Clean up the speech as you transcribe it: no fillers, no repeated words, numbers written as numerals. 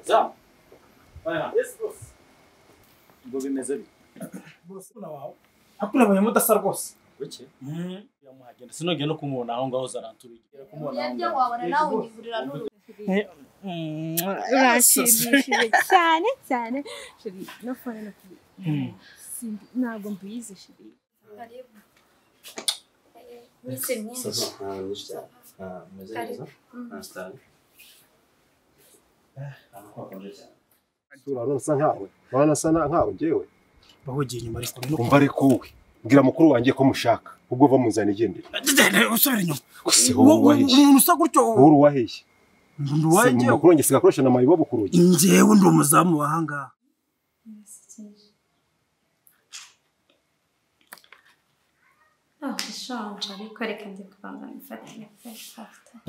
za yes boss ngo bimeze bite boss na wawe akurabanye mudasa rwose bike yamuhagenda sinongeye no kumubona aho ngaho zaranturiye kumubona yabyo wabona nawe ungivurira n'uru urashimishije cyane cyane shiri no fone no ntabwo mbizi shiri Urabona nkawe njyewe bahugiye inyuma ariko umva ariko wowe mbwira mukuru wanjye ko mushaka ubwo va muzana igendere usubira inyuma umuntu usa gutyo uru waheshye nduwaje mukuru wanjye sigakoresha na mayibo bukuruye njyewe ndi umuzamu wahanga shanje ariko reka ndi kubanza mfatire after